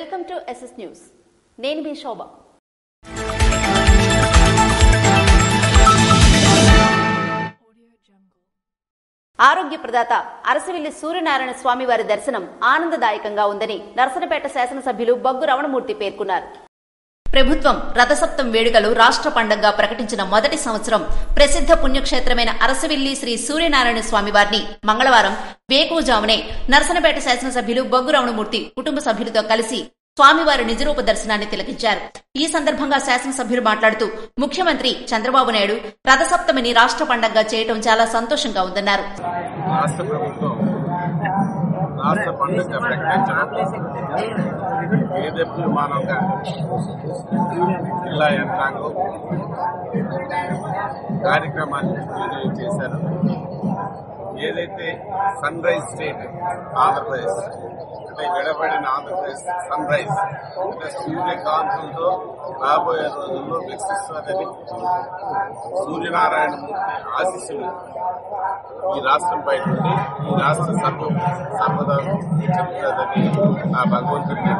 Welcome to SS news. నేను మీ శోభ. ఆరోగ్య ప్రదాత అరసవిల్లి సూర్యనారాయణ స్వామి వారి దర్శనం ఆనందదాయకంగా ఉందని నర్సనపేట శాసనసభ్యులు బొగ్గు రమణమూర్తి పేర్కొన్నారు. ప్రభుత్వం రథసప్తం వేడుకలు రాష్ట్ర పండుగగా ప్రకటించిన మొదటి సంవత్సరం ప్రసిద్ధ పుణ్యక్షేత్రమైన అరసవిల్లి శ్రీ సూర్యనారాయణ స్వామి వారిని మంగళవారం వేకువజామునే నర్సనపేట శాసనసభ్యులు బొగ్గు రమణమూర్తి కుటుంబ సభ్యులతో కలిసి స్వామివారి నిజరూప దర్శనాన్ని తిలకించారు. ఈ సందర్భంగా శాసనసభ్యులు మాట్లాడుతూ ముఖ్యమంత్రి చంద్రబాబు నాయుడు రథసప్తమిని రాష్ట్ర పండుగగా చేయడం చాలా సంతోషంగా ఉందన్నారు. రాష్ట్ర పండుగ ప్రకటించడం ఏదెప్పుడు మానవుగా జిల్లా యంత్రాంగం కార్యక్రమాన్ని విడుదల చేశారు. ఏదైతే సన్ రైజ్ స్టేట్ ఆంధ్రప్రదేశ్ అంటే విడబడిన ఆంధ్రప్రదేశ్ సన్ రైజ్ అంటే సూర్యకాంతులతో రాబోయే రోజుల్లో వికసిస్తున్నదని సూర్యనారాయణ మూర్తి ఆశీస్సులు ఈ రాష్ట్రంపై నుండి ఈ రాష్ట్ర సర్వదా చెప్తుందని ఆ భగవంతుడిని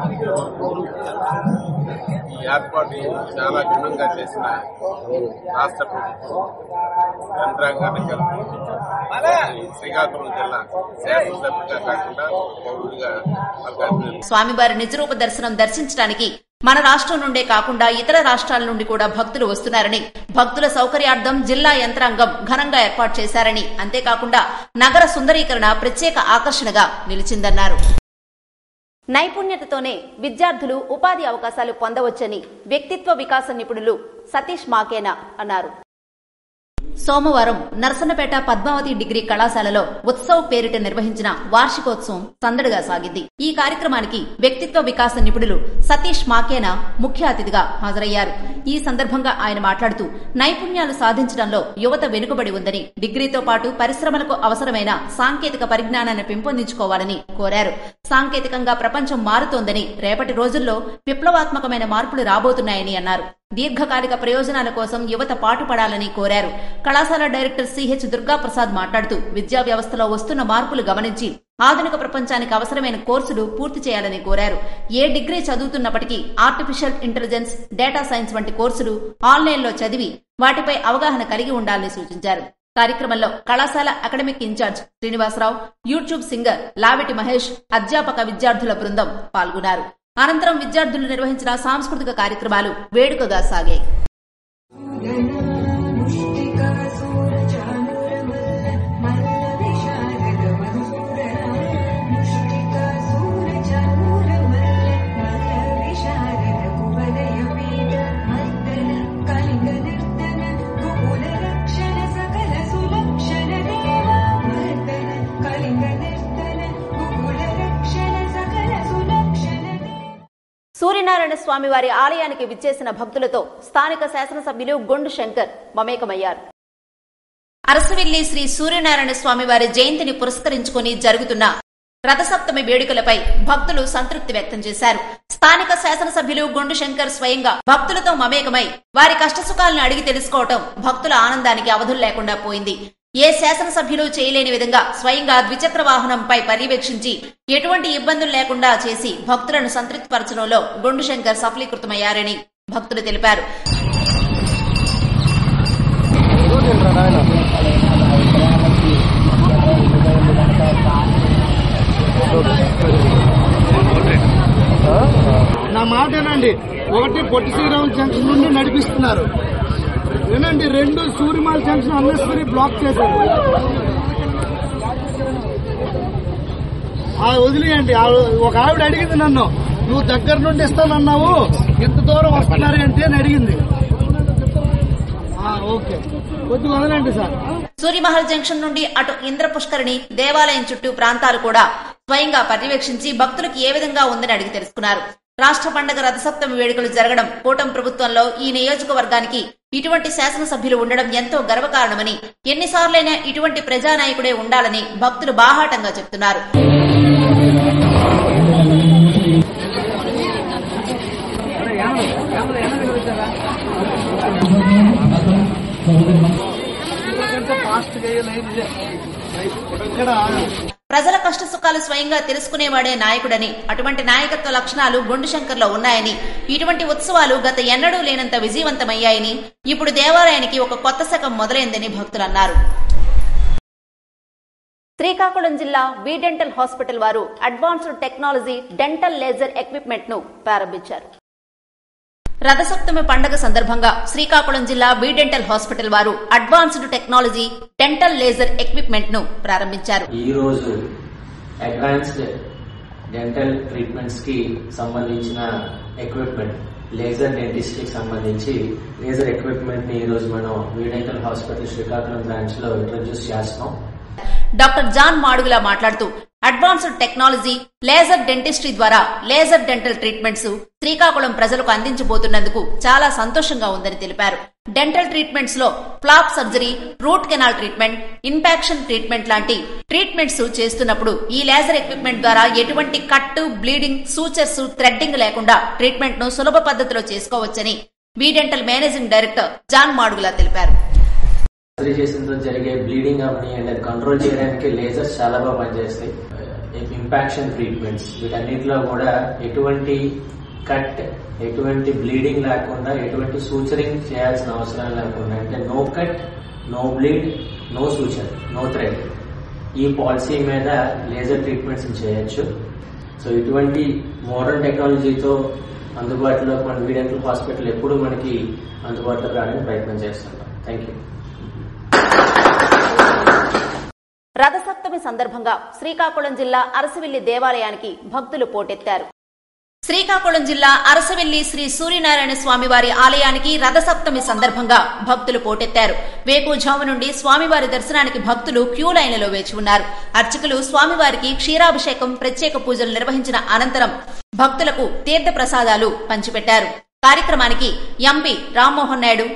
ఈ ఏర్పాటు చాలా ఘనంగా చేసిన రాష్ట్ర ప్రభుత్వం యంత్రాంగాన్ని కలిపి శ్రీకాకుళం జిల్లా శాసనసభ్యుగా కాకుండా పౌరుడిగా స్వామివారి నిజరూప దర్శనం దర్శించడానికి మన రాష్ట్రం నుండే కాకుండా ఇతర రాష్ట్రాల నుండి కూడా భక్తులు వస్తున్నారని, భక్తుల సౌకర్యార్థం జిల్లా యంత్రాంగం ఘనంగా ఏర్పాటు చేశారని, అంతేకాకుండా నగర సుందరీకరణ ప్రత్యేక ఆకర్షణగా నిలిచిందన్నారు. నైపుణ్యతతోనే విద్యార్థులు ఉపాధి అవకాశాలు పొందవచ్చని వ్యక్తిత్వ వికాస నిపుణులు సతీష్ మాకేనా అన్నారు. సోమవారం నర్సన్నపేట పద్మావతి డిగ్రీ కళాశాలలో ఉత్సవ్ పేరిట నిర్వహించిన వార్షికోత్సవం సందడిగా సాగింది. ఈ కార్యక్రమానికి వ్యక్తిత్వ వికాస నిపుణులు సతీష్ మాకేనా ముఖ్య అతిథిగా హాజరయ్యారు. ఈ సందర్భంగా ఆయన మాట్లాడుతూ నైపుణ్యాలు సాధించడంలో యువత వెనుకబడి ఉందని, డిగ్రీతో పాటు పరిశ్రమలకు అవసరమైన సాంకేతిక పరిజ్ఞానాన్ని పెంపొందించుకోవాలని కోరారు. సాంకేతికంగా ప్రపంచం మారుతోందని, రేపటి రోజుల్లో విప్లవాత్మకమైన మార్పులు రాబోతున్నాయని అన్నారు. దీర్ఘకాలిక ప్రయోజనాల కోసం యువత పాటుపడాలని కోరారు. కళాశాల డైరెక్టర్ సిహెచ్ దుర్గాప్రసాద్ మాట్లాడుతూ విద్యా వ్యవస్థలో వస్తున్న మార్పులు గమనించి ఆధునిక ప్రపంచానికి అవసరమైన కోర్సులు పూర్తి చేయాలని కోరారు. ఏ డిగ్రీ చదువుతున్నప్పటికీ ఆర్టిఫిషియల్ ఇంటెలిజెన్స్, డేటా సైన్స్ వంటి కోర్సులు ఆన్లైన్లో చదివి వాటిపై అవగాహన కలిగి ఉండాలని సూచించారు. కార్యక్రమంలో కళాశాల academic in charge Srinivasarao, YouTube singer Laviti Mahesh, అధ్యాపక విద్యార్థుల బృందం పాల్గొన్నారు. అనంతరం విద్యార్థులు నిర్వహించిన సాంస్కృతిక కార్యక్రమాలు వేడుకగా సాగాయి. సూర్యనారాయణ స్వామి వారి ఆలయానికి విచ్చేసిన భక్తులతో స్థానిక శాసనసభ్యులు గొండు శంకర్ మమేకమయ్యారు. అరసవిల్లి శ్రీ సూర్యనారాయణ స్వామి వారి జయంతిని పురస్కరించుకుని జరుగుతున్న రథసప్తమి వేడుకలపై భక్తులు సంతృప్తి వ్యక్తం చేశారు. స్థానిక శాసనసభ్యులు గొండు శంకర్ స్వయంగా భక్తులతో మమేకమై వారి కష్టసుఖాలను అడిగి తెలుసుకోవటం భక్తుల ఆనందానికి అవధులు లేకుండా పోయింది. ఏ శాసనసభ్యులు చేయలేని విధంగా స్వయంగా ద్విచక్ర వాహనంపై పర్యవేక్షించి ఎటువంటి ఇబ్బందులు లేకుండా చేసి భక్తులను సంతృప్తిపరచడంలో గొండు శంకర్ సఫలీకృతమయ్యారని భక్తులు తెలిపారు. నా మాటేనండి, ఒకటి పొట్టి శ్రీరాములు జంక్షన్ నుండి నడిపిస్తున్నారు, వినండి. 2 సూర్యమాల జంక్షన్ అన్నెసరీ బ్లాక్ చేశారు. వదిలేయండి. ఒక ఆవిడ అడిగింది నన్ను, నువ్వు దగ్గర నుండి ఇస్తానన్నావు, ఎంత దూరం వస్తున్నారు ఏంటి అని అడిగింది. ఓకే, కొద్దిగా వదలండి సార్. సూర్యమహల్ జంక్షన్ నుండి అటు ఇంద్ర పుష్కరిణి దేవాలయం చుట్టూ ప్రాంతాలు కూడా స్వయంగా పర్యవేక్షించి భక్తులకు ఏ విధంగా ఉందని అడిగి తెలుసుకున్నారు. రాష్ట్ర పండుగ రథసప్తమి వేడుకలు జరగడం, కూటమి ప్రభుత్వంలో ఈ నియోజకవర్గానికి ఇటువంటి శాసనసభ్యులు ఉండడం ఎంతో గర్వకారణమని, ఎన్నిసార్లైనా ఇటువంటి ప్రజానాయకుడే ఉండాలని భక్తులు బాహాటంగా చెప్తున్నారు. ప్రజల కష్టసుఖాలు స్వయంగా తెలుసుకునేవాడే నాయకుడని, అటువంటి నాయకత్వ లక్షణాలు గొండు శంకర్లో ఉన్నాయని, ఇటువంటి ఉత్సవాలు గత ఎన్నడూ లేనంత విజయవంతమయ్యాయని, ఇప్పుడు దేవాలయానికి ఒక కొత్త శకం మొదలైందని భక్తులు అన్నారు. శ్రీకాకుళం జిల్లా వి డెంటల్ హాస్పిటల్ వారు advanced technology dental laser equipment ను ప్రారంభించారు. రథసప్తమి పండుగ సందర్భంగా శ్రీకాకుళం జిల్లా వి డెంటల్ హాస్పిటల్ వారు advanced technology dental laser equipment ను ప్రారంభించారు. ఈ రోజు అడ్వాన్స్డ్ డెంటల్ ట్రీట్మెంట్స్ కి సంబంధించిన ఎక్విప్మెంట్, లేజర్ డెంటిస్ట్రీ కి సంబంధించి లేజర్ ఎక్విప్మెంట్ ని ఈ రోజు మనం V dental hospital Srikakulam branch లో ఇంట్రొడ్యూస్ చేస్తున్నాం. డాక్టర్ జాన్ మాడుగుల మాట్లాడుతూ అడ్వాన్స్డ్ టెక్నాలజీ లేజర్ డెంటిస్ట్రీ ద్వారా లేజర్ డెంటల్ ట్రీట్మెంట్స్ శ్రీకాకుళం ప్రజలకు అందించబోతున్నందుకు చాలా సంతోషంగా ఉందని తెలిపారు. డెంటల్ ట్రీట్మెంట్స్ లో flap surgery, root canal treatment, infection treatment లాంటి ట్రీట్మెంట్స్ చేస్తున్నప్పుడు ఈ లేజర్ ఎక్విప్మెంట్ ద్వారా ఎటువంటి కట్టు, బ్లీడింగ్, సూచర్స్, థ్రెడ్డింగ్ లేకుండా ట్రీట్మెంట్ ను సులభ పద్ధతిలో చేసుకోవచ్చని V dental managing director John Madugula తెలిపారు. సర్జరీ చేసిన జరిగే బ్లీడింగ్ అవని అండ్ కంట్రోల్ చేయడానికి లేజర్స్ చాలా బాగా పనిచేస్తాయి. ఇన్ఫెక్షన్ ట్రీట్మెంట్స్ వీటన్నిటిలో కూడా ఎటువంటి కట్, ఎటువంటి బ్లీడింగ్ లేకుండా, ఎటువంటి సూచరింగ్ చేయాల్సిన అవసరం లేకుండా, అంటే no cut, no bleed, no suture, no thread, ఈ పాలసీ మీద లేజర్ ట్రీట్మెంట్స్ చేయొచ్చు. సో ఇటువంటి మోడర్న్ టెక్నాలజీతో అందుబాటులో మన వి డెంటల్ హాస్పిటల్ ఎప్పుడు మనకి అందుబాటులో రావడానికి ప్రయత్నం చేస్తున్నాం. Thank you. రథసప్తమి సందర్భంగా శ్రీకాకుళం జిల్లా అరసవిల్లి దేవాలయానికి భక్తులు పోటెత్తారు. శ్రీకాకుళం జిల్లా అరసవిల్లి శ్రీ సూర్యనారాయణ స్వామివారి ఆలయానికి రథసప్తమి సందర్భంగా భక్తులు పోటెత్తారు. వేకువజాము నుండి స్వామివారి దర్శనానికి భక్తులు క్యూ లైన్లలో వేచి ఉన్నారు. అర్చకులు స్వామివారికి క్షీరాభిషేకం, ప్రత్యేక పూజలు నిర్వహించిన అనంతరం భక్తులకు తీర్థ ప్రసాదాలు పంచిపెట్టారు. కార్యక్రమానికి ఎంపీ రామ్మోహన్ నాయుడు,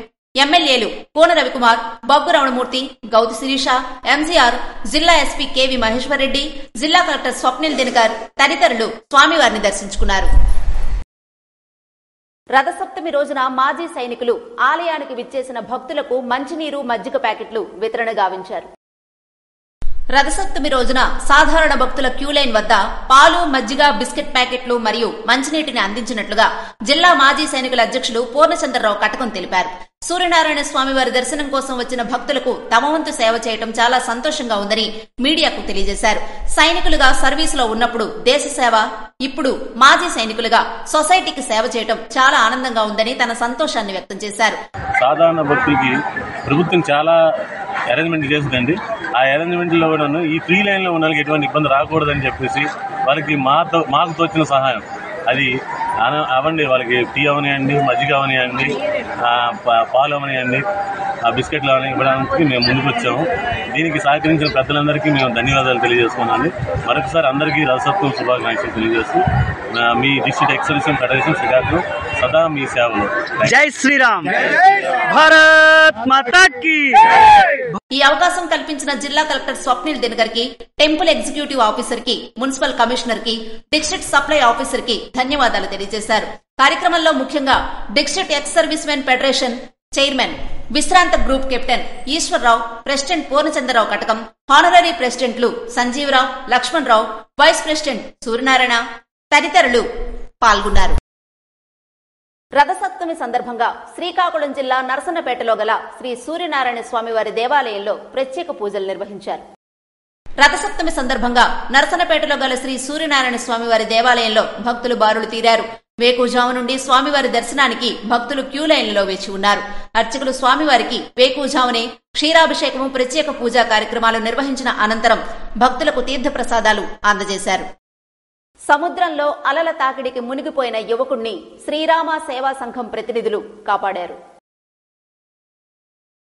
ఎమ్మెల్యేలు కోన రవికుమార్, బొగ్గు రమణమూర్తి, గౌతి శిరీష, ఎంజీఆర్, జిల్లా ఎస్పీ కెవి మహేశ్వర్ రెడ్డి, జిల్లా కలెక్టర్ స్వప్నిల్ దినకర్ తదితరులు స్వామివారిని దర్శించుకున్నారు. రథసప్తమి రోజున మాజీ సైనికులు ఆలయానికి విచ్చేసిన భక్తులకు మంచినీరు, మజ్జిగ ప్యాకెట్లు వితరణ గావించారు. రథసప్తమి రోజున సాధారణ భక్తుల క్యూలైన్ వద్ద పాలు, మజ్జిగ, బిస్కెట్ ప్యాకెట్లు మరియు మంచినీటిని అందించినట్లుగా జిల్లా మాజీ సైనికుల అధ్యక్షులు పూర్ణచంద్రరావు కటకం తెలిపారు. సూర్యనారాయణ స్వామివారి దర్శనం కోసం వచ్చిన భక్తులకు తమ వంతు సేవ చేయడం చాలా సంతోషంగా ఉందని మీడియాకు తెలియజేశారు. సైనికులుగా సర్వీసులో ఉన్నప్పుడు దేశ సేవ, ఇప్పుడు మాజీ సైనికులుగా సొసైటీకి సేవ చేయడం చాలా ఆనందంగా ఉందని తన సంతోషాన్ని వ్యక్తం చేశారు. సాధారణ భక్తులకి ప్రభుత్వం చాలా అరేంజ్మెంట్ చేస్తుందండి. ఆ అరేంజ్మెంట్ లో ఈ ఫ్రీ లైన్ లో ఉన్న వాళ్ళకి ఎటువంటి ఇబ్బంది రాకూడదని చెప్పేసి వాళ్ళకి మాకు తోచిన సహాయం అది అవండి. వాళ్ళకి టీ అవనియండి, మజ్జిగ అవనియండి, పాలు అవనియండి, బిస్కెట్లు అవని ఇవ్వడానికి మేము ముందుకు వచ్చాము. దీనికి సహకరించిన పెద్దలందరికీ మేము ధన్యవాదాలు తెలియజేసుకున్నాను. మరొకసారి అందరికీ రథసప్తమి శుభాకాంక్షలు తెలియజేస్తూ మీ డిస్ట్రిక్ట్ ఎక్సలెన్షన్ ఫెడరేషన్ శ్రీకాకుళం సదా మీ సేవలో. జై శ్రీరామ్, భారత్ మాతా కీ. ఈ అవకాశం కల్పించిన జిల్లా కలెక్టర్ స్వప్నిల్ దినకర్ కి, టెంపుల్ ఎగ్జిక్యూటివ్ ఆఫీసర్ కి, మున్సిపల్ కమిషనర్ కి, డిస్ట్రిక్ట్ సప్లై ఆఫీసర్ కి ధన్యవాదాలు తెలియజేశారు. కార్యక్రమంలో ముఖ్యంగా district ex service men federation chairman, విశ్రాంత group captain Eswararao, president Purnachandrarao Katakam, honorary ప్రెసిడెంట్లు సంజీవరావు, లక్ష్మణ్ రావు, వైస్ ప్రెసిడెంట్ సూర్యనారాయణ తదితరులు పాల్గొన్నారు. రథసప్తమి సందర్భంగా శ్రీకాకుళం జిల్లా నరసన్నపేటలో గల శ్రీ సూర్యనారాయణ స్వామివారి దేవాలయంలో ప్రత్యేక పూజలు నిర్వహించారు. రథసప్తమి సందర్భంగా నరసన్నపేటలో గల శ్రీ సూర్యనారాయణ స్వామివారి దేవాలయంలో భక్తులు బారులు తీరారు. వేకువజాము నుండి స్వామివారి దర్శనానికి భక్తులు క్యూ లైన్లలో వేచి ఉన్నారు. అర్చకులు స్వామివారికి వేకువజామునే క్షీరాభిషేకము, ప్రత్యేక పూజా కార్యక్రమాలు నిర్వహించిన అనంతరం భక్తులకు తీర్థ ప్రసాదాలు అందజేశారు. సముద్రంలో అలల తాకిడికి మునిగిపోయిన యువకుణ్ణి శ్రీరామ సేవా సంఘం ప్రతినిధులు కాపాడారు.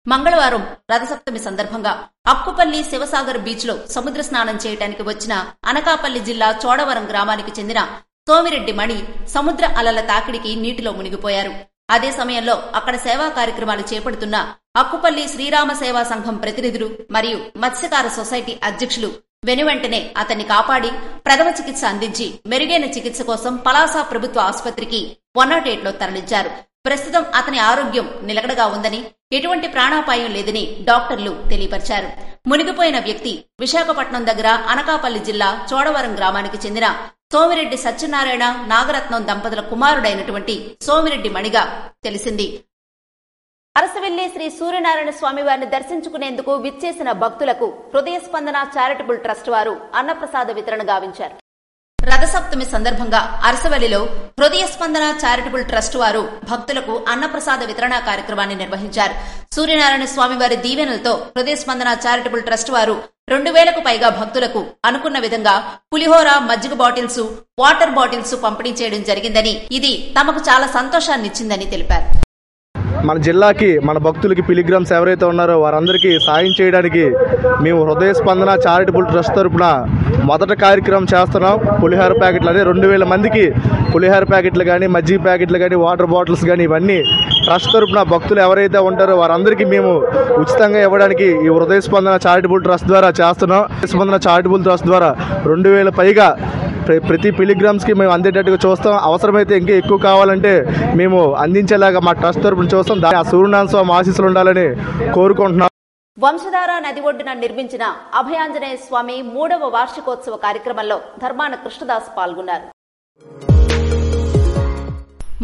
మంగళవారం రథసప్తమి సందర్భంగా అక్కుపల్లి శివసాగర్ బీచ్ లో సముద్ర స్నానం చేయడానికి వచ్చిన అనకాపల్లి జిల్లా చోడవరం గ్రామానికి చెందిన సోమిరెడ్డి మణి సముద్ర అలల తాకిడికి నీటిలో మునిగిపోయారు. అదే సమయంలో అక్కడ సేవా కార్యక్రమాలు చేపడుతున్న అక్కుపల్లి శ్రీరామ సేవా సంఘం ప్రతినిధులు మరియు మత్స్యకార సొసైటీ అధ్యక్షులు వెనువెంటనే అతన్ని కాపాడి ప్రథమ చికిత్స అందించి మెరుగైన చికిత్స కోసం పలాస ప్రభుత్వ ఆసుపత్రికి 108లో తరలించారు. ప్రస్తుతం అతని ఆరోగ్యం నిలకడగా ఉందని, ఎటువంటి ప్రాణాపాయం లేదని డాక్టర్లు తెలియపరిచారు. మునిగిపోయిన వ్యక్తి విశాఖపట్నం దగ్గర అనకాపల్లి జిల్లా చోడవరం గ్రామానికి చెందిన సోమిరెడ్డి సత్యనారాయణ నాగరత్నం దంపతుల కుమారుడైనటువంటి సోమిరెడ్డి మణిగా తెలిసింది. అరసవెల్లి శ్రీ సూర్యనారాయణ స్వామి వారిని దర్శించుకునేందుకు విచ్చేసిన భక్తులకు హృదయ స్పందన చారిటబుల్ ట్రస్ట్ వారు అన్నప్రసాద వితరణ గావించారు. రథసప్తమి సందర్భంగా అరసవల్లిలో హృదయ స్పందన చారిటబుల్ ట్రస్ట్ వారు భక్తులకు అన్నప్రసాద వితరణ కార్యక్రమాన్ని నిర్వహించారు. సూర్యనారాయణ స్వామి వారి దీవెనలతో హృదయ స్పందన చారిటబుల్ ట్రస్ట్ వారు 2000కు పైగా భక్తులకు అనుకున్న విధంగా పులిహోర, మజ్జిగ బాటిల్స్, వాటర్ బాటిల్స్ పంపిణీ చేయడం జరిగిందని, ఇది తమకు చాలా సంతోషాన్నిచ్చిందని తెలిపారు. మన జిల్లాకి, మన భక్తులకి, పిలిగ్రామ్స్ ఎవరైతే ఉన్నారో వారందరికీ సాయం చేయడానికి మేము హృదయ స్పందన చారిటబుల్ ట్రస్ట్ తరఫున మొదట కార్యక్రమం చేస్తున్నాం. పులిహోర ప్యాకెట్లు అనే 2000 మందికి పులిహోర ప్యాకెట్లు కానీ, మజ్జిగ ప్యాకెట్లు కానీ, వాటర్ బాటిల్స్ కానీ ఇవన్నీ ట్రస్ట్ తరఫున భక్తులు ఎవరైతే ఉంటారో వారందరికీ మేము ఉచితంగా ఇవ్వడానికి ఈ హృదయ స్పందన చారిటబుల్ ట్రస్ట్ ద్వారా చేస్తున్నాం. హృదయ స్పందన చారిటబుల్ ట్రస్ట్ ద్వారా 2000 పైగా ప్రతి పిలిగ్రామ్స్కి మేము అందేటట్టుగా చూస్తాం. అవసరమైతే ఇంకా ఎక్కువ కావాలంటే మేము అందించేలాగా మా ట్రస్ట్ తరఫున చూస్తాం. ఆ సూర్యనారాయణ స్వామి ఆశీస్సులు ఉండాలని కోరుకుంటున్నాం. వంశధార నది ఒడ్డున నిర్మించిన అభయాంజనేయ స్వామి 3వ వార్షికోత్సవ కార్యక్రమంలో ధర్మాన కృష్ణదాస్ పాల్గొన్నారు.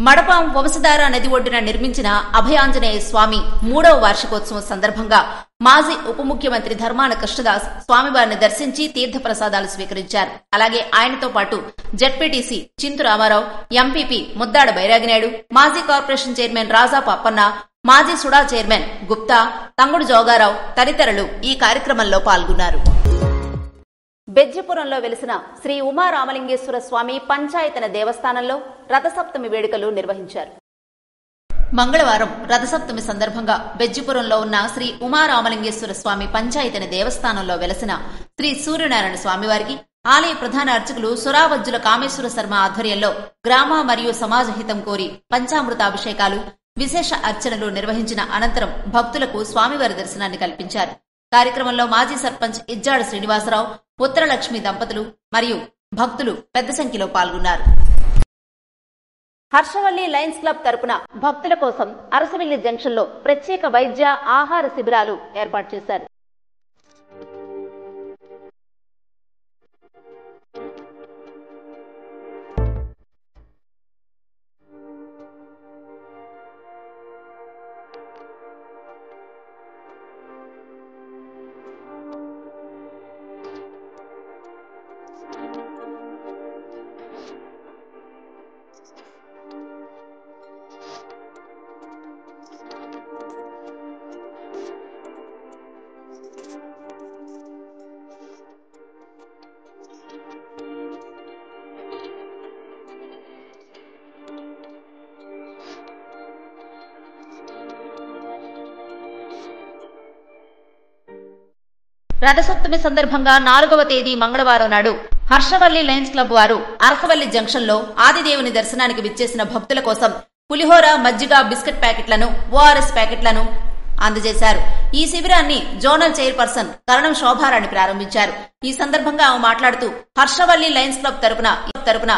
మడపాం వంశధార నది ఒడ్డున నిర్మించిన అభయాంజనేయ స్వామి 3వ వార్షికోత్సవం సందర్భంగా మాజీ ఉప ముఖ్యమంత్రి ధర్మాన కృష్ణదాస్ స్వామివారిని దర్శించి తీర్థప్రసాదాలు స్వీకరించారు. అలాగే ఆయనతో పాటు జెడ్పీటీసీ చింతు రామారావు, ఎంపీపీ ముద్దాడ బైరాగినాయుడు, మాజీ కార్పొరేషన్ చైర్మన్ రాజాపు అప్పన్న, మాజీ సుడా చైర్మన్ గుప్తా, తంగుడు జోగారావు తదితరులు ఈ కార్యక్రమంలో పాల్గొన్నారు. బెజ్జిపురంలో వెలిసిన శ్రీ ఉమారామలింగేశ్వర స్వామి పంచాయతన దేవస్థానంలో రథసప్తమి వేడుకలు నిర్వహించారు. మంగళవారం రథసప్తమి సందర్భంగా బెజ్జిపురంలో ఉన్న శ్రీ ఉమారామలింగేశ్వర స్వామి పంచాయతన దేవస్థానంలో వెలసిన శ్రీ సూర్యనారాయణ స్వామివారికి ఆలయ ప్రధాన అర్చకులు సురావజ్జుల కామేశ్వర శర్మ ఆధ్వర్యంలో గ్రామ మరియు సమాజ హితం కోరి పంచామృతాభిషేకాలు, విశేష అర్చనలు నిర్వహించిన అనంతరం భక్తులకు స్వామివారి దర్శనాన్ని కల్పించారు. కార్యక్రమంలో మాజీ సర్పంచ్ ఇజ్జాడ శ్రీనివాసరావు, ఉత్తరలక్ష్మి దంపతులు మరియు భక్తులు పెద్ద సంఖ్యలో పాల్గొన్నారు. హర్షవల్లి లయన్స్ క్లబ్ తరపున భక్తుల కోసం అరసవెల్లి జంక్షన్లో ప్రత్యేక వైద్య ఆహార శిబిరాలు ఏర్పాటు చేశారు. రథసప్తమి సందర్భంగా 4వ తేదీ మంగళవారం నాడు హర్షవల్లి లయన్స్ క్లబ్ వారు అరసవల్లి జంక్షన్లో ఆదిదేవుని దర్శనానికి విచ్చేసిన భక్తుల కోసం పులిహోర, మజ్జిగ, బిస్కెట్ ప్యాకెట్లను, ఓఆర్ఎస్ ప్యాకెట్లను అందజేశారు. ఈ శిబిరాన్ని జోనల్ చైర్పర్సన్ కరణం శోభారాణి ప్రారంభించారు. ఈ సందర్భంగా ఆమె మాట్లాడుతూ హర్షవల్లి లయన్స్ క్లబ్ తరపున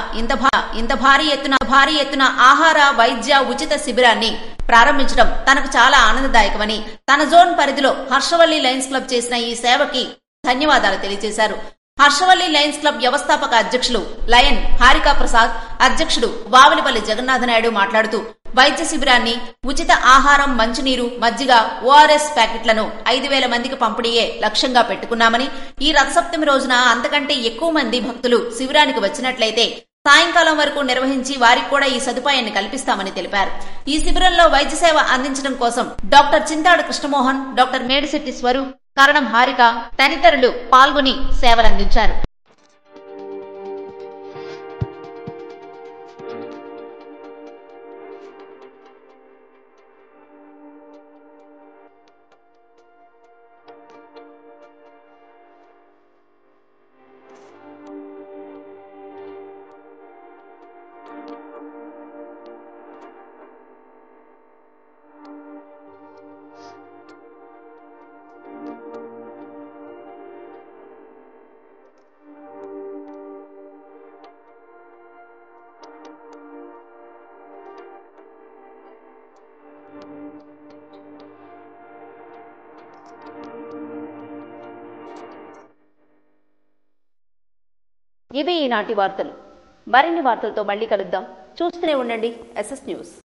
ఇంత భారీ ఎత్తున ఆహార, వైద్య ఉచిత శిబిరాన్ని ప్రారంభించడం తనకు చాలా ఆనందదాయకమని, తన జోన్ పరిధిలో హర్షవల్లి లయన్స్ క్లబ్ చేసిన ఈ సేవకి ధన్యవాదాలు తెలియజేశారు. హర్షవల్లి లయన్స్ క్లబ్ వ్యవస్థాపక అధ్యక్షులు లయన్ హారికా ప్రసాద్, అధ్యక్షుడు వావలిపల్లి జగన్నాథనాయుడు మాట్లాడుతూ వైద్య శిబిరాన్ని, ఉచిత ఆహారం, మంచినీరు, మజ్జిగ, ఓఆర్ఎస్ ప్యాకెట్లను 5000 మందికి పంపిణీయే లక్ష్యంగా పెట్టుకున్నామని, ఈ రథసప్తమి రోజున అంతకంటే ఎక్కువ మంది భక్తులు శిబిరానికి వచ్చినట్లయితే సాయంకాలం వరకు నిర్వహించి వారికి కూడా ఈ సదుపాయాన్ని కల్పిస్తామని తెలిపారు. ఈ శిబిరంలో వైద్య సేవ అందించడం కోసం డాక్టర్ చింతాడ కృష్ణమోహన్, డాక్టర్ మేడిశెట్టి స్వరూప్, కరణం హారిక తదితరులు పాల్గొని సేవలందించారు. ఇవి ఈనాటి వార్తలు. మరిన్ని వార్తలతో మళ్ళీ కలుద్దాం. చూస్తూనే ఉండండి SS న్యూస్.